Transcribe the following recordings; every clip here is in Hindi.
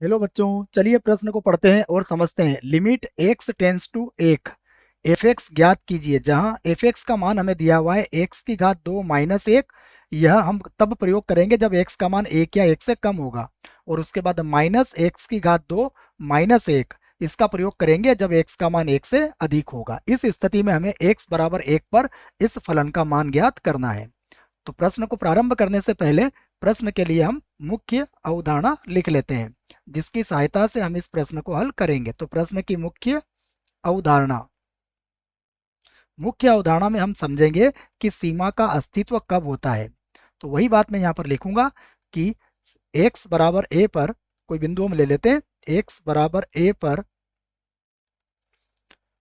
हेलो बच्चों, चलिए प्रश्न को पढ़ते हैं और समझते हैं। Limit x tends to 1 f x ज्ञात कीजिए। जहां एफ एक्स का मान हमें दिया हुआ है x की घात 2 माइनस 1। यह हम तब प्रयोग करेंगे जब x का मान 1 या 1 से कम होगा। और उसके बाद माइनस एक्स की घात 2 माइनस 1, इसका प्रयोग करेंगे जब x का मान 1 से अधिक होगा। इस स्थिति में हमें x बराबर 1 पर इस फलन का मान ज्ञात करना है। तो प्रश्न को प्रारंभ करने से पहले प्रश्न के लिए हम मुख्य अवधारणा लिख लेते हैं, जिसकी सहायता से हम इस प्रश्न को हल करेंगे। तो प्रश्न की अवधारणा मुख्य अवधारणा में हम समझेंगे कि सीमा का अस्तित्व कब होता है। तो वही बात मैं यहाँ पर लिखूंगा कि x बराबर a पर कोई बिंदु हम ले लेते हैं। x बराबर a पर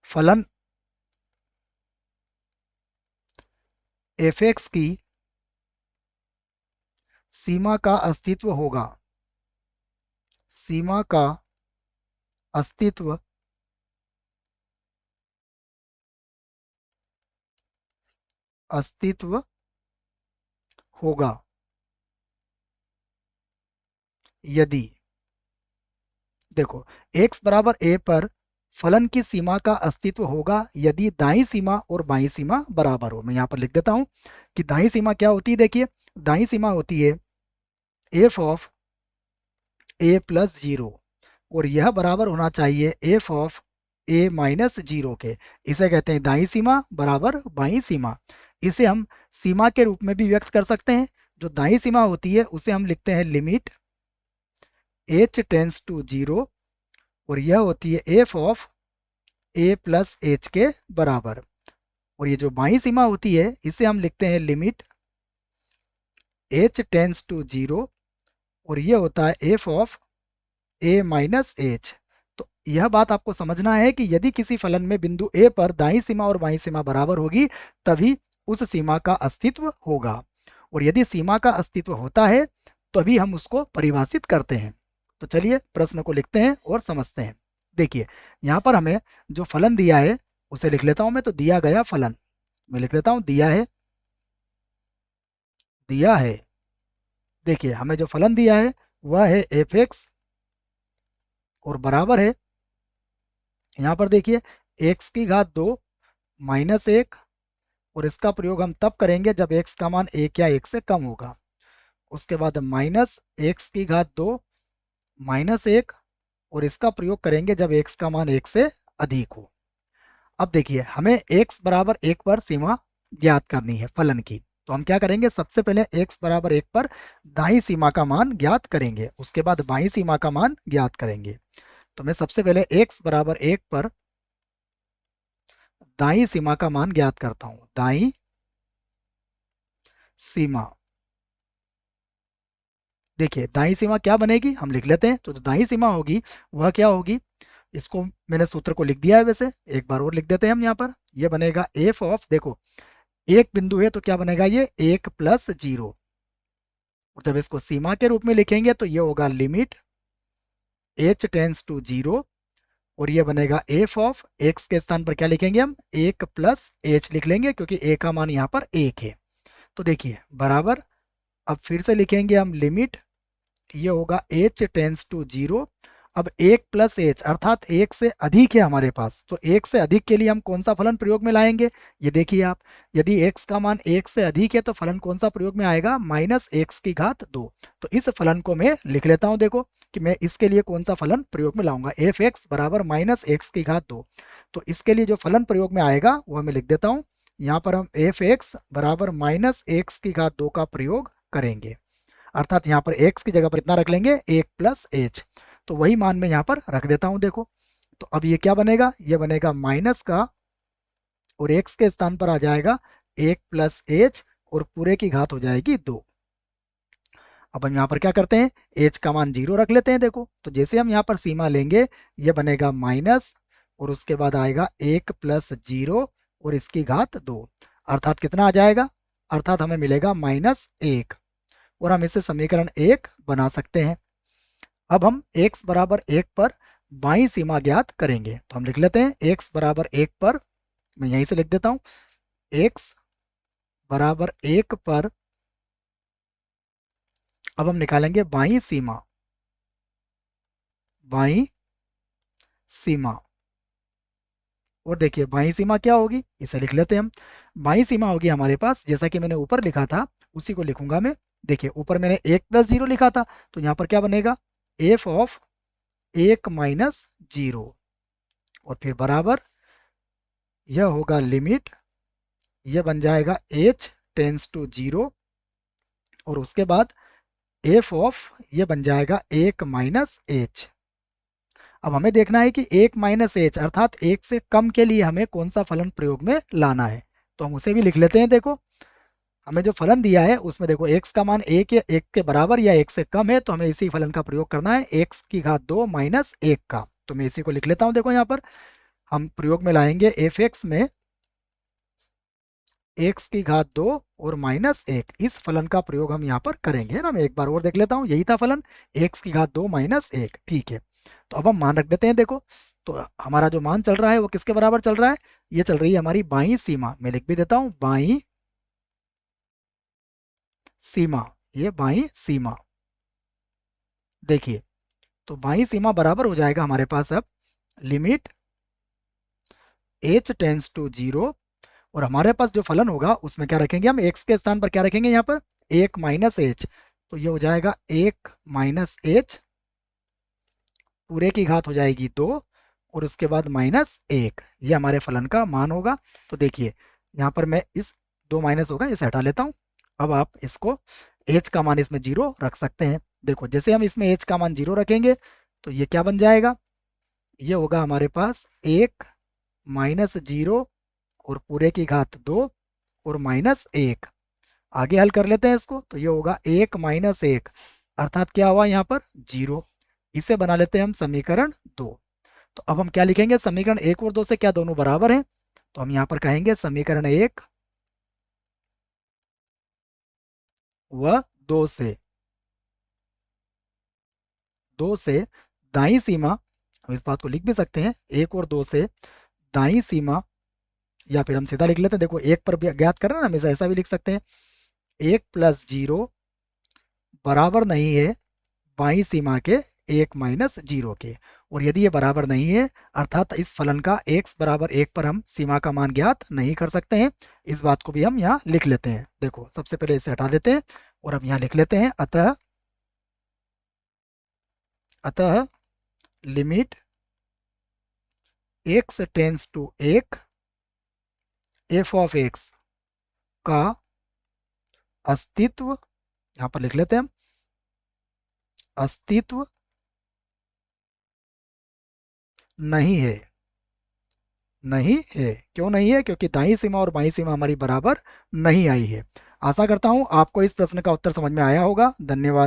फलन एफ एक्स की सीमा का अस्तित्व होगा। सीमा का अस्तित्व अस्तित्व होगा यदि, देखो, x बराबर a पर फलन की सीमा का अस्तित्व होगा यदि दाईं सीमा और बाईं सीमा बराबर हो। मैं यहां पर लिख देता हूं कि दाईं सीमा क्या होती है। देखिए, दाईं सीमा होती है f of a plus zero, और यह बराबर होना चाहिए F of a minus zero के। इसे कहते हैं दाईं सीमा बराबर बाईं सीमा। इसे हम सीमा के रूप में भी व्यक्त कर सकते हैं। जो दाईं सीमा होती है उसे हम लिखते हैं limit h tends to zero, और यह होती है f of a plus h के बराबर। और ये जो बाईं सीमा होती है इसे हम लिखते हैं limit h tends to zero, और ये होता है f of a minus h. तो यह बात आपको समझना है कि यदि किसी फलन में बिंदु ए पर दाईं सीमा और बाईं सीमा बराबर होगी तभी उस सीमा का अस्तित्व होगा। और यदि सीमा का अस्तित्व होता है तभी हम उसको परिभाषित करते हैं। तो चलिए प्रश्न को लिखते हैं और समझते हैं। देखिए, यहां पर हमें जो फलन दिया है उसे लिख लेता हूं मैं। तो दिया गया फलन मैं लिख लेता हूं, दिया है। देखिए, हमें जो फलन दिया है वह है एफ एक्स, और बराबर है, यहाँ पर देखिए, एक्स की घात 2 माइनस 1। और इसका प्रयोग हम तब करेंगे जब एक्स का मान 1 या 1 से कम होगा। उसके बाद माइनस एक्स की घात 2 माइनस 1, और इसका प्रयोग करेंगे जब एक्स का मान 1 से अधिक हो। अब देखिए, हमें x बराबर 1 पर सीमा ज्ञात करनी है फलन की। तो हम क्या करेंगे, सबसे पहले x बराबर 1 पर दाईं सीमा का मान ज्ञात करेंगे, उसके बाद बाईं सीमा का मान ज्ञात करेंगे। तो मैं सबसे पहले x बराबर 1 पर दाईं सीमा का मान ज्ञात करता हूं। दाईं सीमा, देखिए दाईं सीमा क्या बनेगी हम लिख लेते हैं। तो जो दाईं सीमा होगी वह क्या होगी, इसको मैंने सूत्र को लिख दिया है, वैसे एक बार और लिख देते हैं हम यहाँ पर। ये बनेगा एफ ऑफ, देखो एक बिंदु है तो क्या बनेगा, ये 1 प्लस जीरो। और जब इसको सीमा के रूप में लिखेंगे तो ये होगा limit h tends to zero, और ये बनेगा एफ ऑफ एक्स के स्थान पर क्या लिखेंगे हम, 1 प्लस एच लिख लेंगे, क्योंकि ए का मान यहाँ पर 1 है। तो देखिए बराबर, अब फिर से लिखेंगे हम लिमिट, ये होगा एच टेंस टू जीरो। अब 1 प्लस एच अर्थात 1 से अधिक है हमारे पास, तो 1 से अधिक के लिए हम कौन सा फलन प्रयोग में लाएंगे, ये देखिए आप। यदि x का मान 1 से अधिक है तो फलन कौन सा प्रयोग में आएगा, माइनस एक्स की घात 2। तो इस फलन को मैं लिख लेता हूं, देखो कि मैं इसके लिए कौन सा फलन प्रयोग में लाऊंगा, एफ एक्स बराबर माइनस एक्स की घात 2। तो इसके लिए जो फलन प्रयोग में आएगा वह मैं लिख देता हूं। यहाँ पर हम एफ एक्स बराबर माइनस एक्स की घात 2 का प्रयोग करेंगे, अर्थात यहाँ पर x की जगह पर इतना रख लेंगे 1 प्लस एच। तो वही मान मैं यहाँ पर रख देता हूँ, देखो। तो अब ये क्या बनेगा, ये बनेगा माइनस का, और x के स्थान पर आ जाएगा 1 प्लस एच, और पूरे की घात हो जाएगी 2। अब हम यहाँ पर क्या करते हैं, h का मान 0 रख लेते हैं। देखो, तो जैसे हम यहाँ पर सीमा लेंगे ये बनेगा माइनस, और उसके बाद आएगा 1 प्लस जीरो, और इसकी घात 2, अर्थात कितना आ जाएगा, अर्थात हमें मिलेगा माइनस 1। और हम इसे समीकरण 1 बना सकते हैं। अब हम x बराबर 1 पर बाईं सीमा ज्ञात करेंगे। तो हम लिख लेते हैं x बराबर 1 पर, मैं यहीं से लिख देता हूं, x बराबर 1 पर अब हम निकालेंगे बाईं सीमा। बाईं सीमा। और देखिए बाईं सीमा क्या होगी, इसे लिख लेते हैं हम। बाईं सीमा होगी हमारे पास, जैसा कि मैंने ऊपर लिखा था उसी को लिखूंगा मैं। देखिए ऊपर मैंने 1 + 0 लिखा था, तो यहाँ पर क्या बनेगा, एफ ऑफ 1 - 0, और फिर बराबर यह होगा लिमिट, यह बन जाएगा h टेंस टू 0, और उसके बाद एफ ऑफ ये बन जाएगा 1 - h। अब हमें देखना है कि 1 - h अर्थात 1 से कम के लिए हमें कौन सा फलन प्रयोग में लाना है, तो हम उसे भी लिख लेते हैं। देखो हमें जो फलन दिया है उसमें देखो x का मान 1 या 1 के बराबर या 1 से कम है, तो हमें इसी फलन का प्रयोग करना है, x⁻² - 1 का। तो मैं इसी को लिख लेता हूं। देखो यहाँ पर हम प्रयोग में लाएंगे f(x) में x⁻² और -1, इस फलन का प्रयोग हम यहाँ पर करेंगे, है ना। मैं एक बार और देख लेता हूँ, यही था फलन, x⁻² - 1, ठीक है। तो अब हम मान रख देते हैं। देखो तो हमारा जो मान चल रहा है वो किसके बराबर चल रहा है, ये चल रही है हमारी बाईं सीमा। मैं लिख भी देता हूँ, बाईं सीमा, ये बाईं सीमा। देखिए तो बाईं सीमा बराबर हो जाएगा हमारे पास अब लिमिट h टेंस टू 0, और हमारे पास जो फलन होगा उसमें क्या रखेंगे हम, x के स्थान पर क्या रखेंगे यहाँ पर 1 - h, तो ये हो जाएगा 1 - h पूरे की घात हो जाएगी 2, और उसके बाद -1, ये हमारे फलन का मान होगा। तो देखिए यहाँ पर मैं इस दो माइनस होगा इसे हटा लेता हूँ। अब आप इसको h का मान इसमें 0 रख सकते हैं। देखो जैसे हम इसमें h का मान 0 रखेंगे तो ये क्या बन जाएगा, ये होगा हमारे पास 1 - 0 और पूरे की घात 2 और -1। आगे हल कर लेते हैं इसको, तो ये होगा 1 - 1 अर्थात क्या हुआ यहाँ पर 0। इसे बना लेते हैं हम समीकरण 2। तो अब हम क्या लिखेंगे, समीकरण 1 और 2 से क्या दोनों बराबर हैं, तो हम यहाँ पर कहेंगे समीकरण 1 व 2 से दाईं सीमा, हम इस बात को लिख भी सकते हैं 1 और 2 से दाईं सीमा, या फिर हम सीधा लिख लेते हैं। देखो एक पर ज्ञात करना ना, हमेशा ऐसा भी लिख सकते हैं, 1 + 0 बराबर नहीं है बाईं सीमा के 1 - 0 के। और यदि ये बराबर नहीं है अर्थात इस फलन का x बराबर 1 पर हम सीमा का मान ज्ञात नहीं कर सकते हैं। इस बात को भी हम यहाँ लिख लेते हैं। देखो सबसे पहले इसे हटा देते हैं और अब यहाँ लिख लेते हैं, अतः अतः limit x tends to 1 f of x का अस्तित्व, यहाँ पर लिख लेते हैं हम, अस्तित्व नहीं है। नहीं है, क्यों नहीं है, क्योंकि दाईं सीमा और बाईं सीमा हमारी बराबर नहीं आई है। आशा करता हूं आपको इस प्रश्न का उत्तर समझ में आया होगा। धन्यवाद।